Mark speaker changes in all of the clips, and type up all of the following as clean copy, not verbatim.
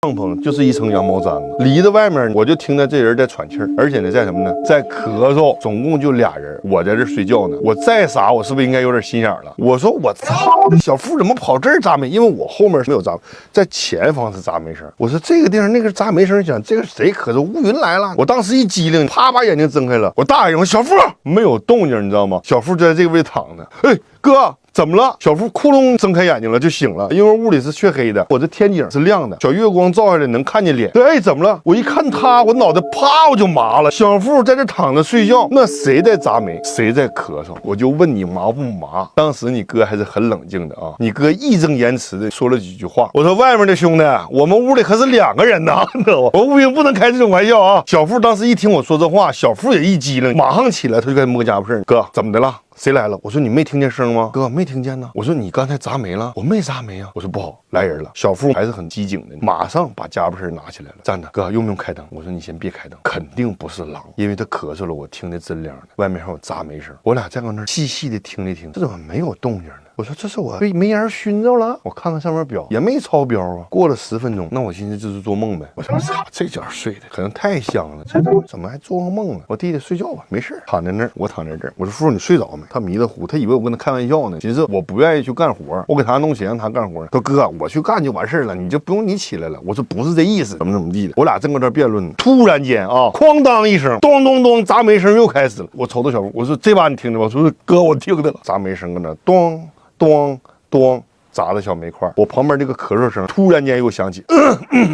Speaker 1: 帐篷就是一层羊毛毡子，离着外面我就听着这人在喘气儿，而且呢，在什么呢，在咳嗽。总共就俩人，我在这睡觉呢。我再傻，我是不是应该有点心眼了？我说我操，小付怎么跑这儿扎煤？因为我后面没有扎，在前方是扎煤声。我说这个地方那个扎煤声响，这个谁咳嗽？乌云来了。我当时一激灵，啪把眼睛睁开了。我大眼，我小付没有动静，你知道吗？小付就在这个位置躺着。哎，哥。怎么了？小付窟窿睁开眼睛了，就醒了，因为屋里是黢黑的，我这天井是亮的，小月光照下来能看见脸。哎，怎么了？我一看他，我脑袋啪我就麻了。小付在这躺着睡觉，那谁在扎煤？谁在咳嗽？我就问你麻不麻？当时你哥还是很冷静的啊，你哥义正言辞的说了几句话。我说外面的兄弟，我们屋里可是2个人呢，你知道吗？我乌云不能开这种玩笑啊。小付当时一听我说这话，小付也一激灵，马上起来，他就开始摸家伙事儿。哥，怎么的了？谁来了？我说你没听见声吗？哥，没听见呢。我说你刚才砸煤了？我没砸煤啊。我说不好，来人了。小付还是很机警的，马上把家伙事拿起来了。站着，哥，用不用开灯？我说你先别开灯，肯定不是狼，因为他咳嗽了，我听得真亮的，外面还有砸煤声。我俩再搁那儿细细的听了听，这怎么没有动静呢？我说这是我被煤烟熏着了，我看看上面表也没超标啊。过了10分钟，那我寻思这是做梦呗。我说这觉睡的可能太香了，这怎么还做个梦呢？我弟弟睡觉吧，没事，躺在那儿，我躺在这儿。我说付你睡着没？他迷得糊，他以为我跟他开玩笑呢，寻思我不愿意去干活，我给他弄钱让他干活。他说哥，我去干就完事了，你就不用你起来了。我说不是这意思，怎么地的。我俩正搁这辩论呢，突然间啊，哐当一声，咚咚咚，砸煤声又开始了。我瞅瞅小付，我说这把你听着吧？我说哥，我听着了，砸煤声搁那咚咚咚砸的小煤块，我旁边这个咳嗽声突然间又响起，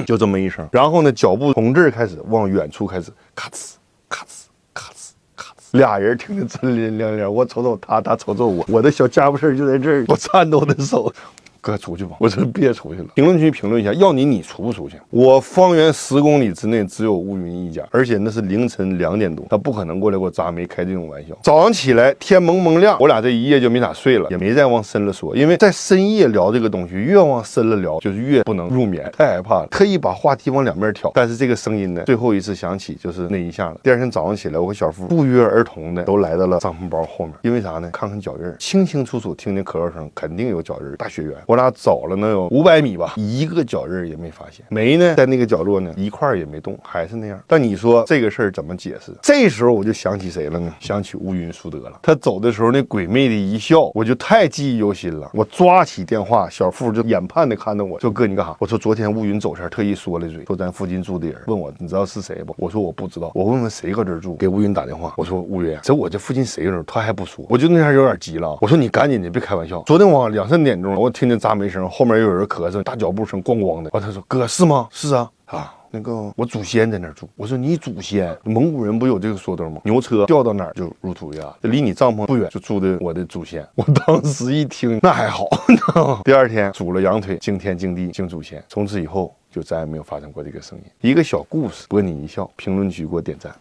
Speaker 1: 就这么一声，然后呢，脚步从这儿开始往远处开始咔呲咔呲咔呲咔呲，俩人听着真灵亮亮，我瞅瞅他，他瞅瞅我，我的小家伙事就在这儿，我颤抖的手。哥出去吧，我说别出去了。评论区评论一下，要你出不出去？我方圆10公里之内只有乌云一家，而且那是凌晨2点多，他不可能过来给我砸煤开这种玩笑。早上起来天蒙蒙亮，我俩这一夜就没咋睡了，也没再往深了说，因为在深夜聊这个东西，越往深了聊就是越不能入眠，太害怕了。特意把话题往两边挑，但是这个声音呢，最后一次响起就是那一下了。第二天早上起来，我和小付不约而同的都来到了帐篷包后面，因为啥呢？看看脚印，清清楚楚听见咳嗽声，肯定有脚印，大雪原。我俩走了能有500米吧，一个脚印也没发现。煤呢，在那个角落呢，一块也没动，还是那样。但你说这个事儿怎么解释？这时候我就想起谁了呢？想起乌云苏德了。他走的时候那鬼魅的一笑，我就太记忆犹新了。我抓起电话，小付就眼盼的看着我，说哥你干啥？我说昨天乌云走前特意说了嘴，说咱附近住的人，问我你知道是谁不？我说我不知道，我问问谁搁这儿住，给乌云打电话。我说乌云，这我这附近谁人？他还不说，我就那天有点急了。我说你赶紧的，别开玩笑。昨天晚上2、3点钟，我听见砸煤声，后面又有人咳嗽，大脚步声咣咣的。他说哥是吗？是啊。那个我祖先在那儿住。我说你祖先，蒙古人不有这个说道吗？牛车掉到哪儿就入土为安，离你帐篷不远就住的我的祖先。我当时一听那还好。第二天煮了羊腿，敬天敬地敬祖先，从此以后就再也没有发生过这个声音。一个小故事，博你一笑。评论区给我点赞。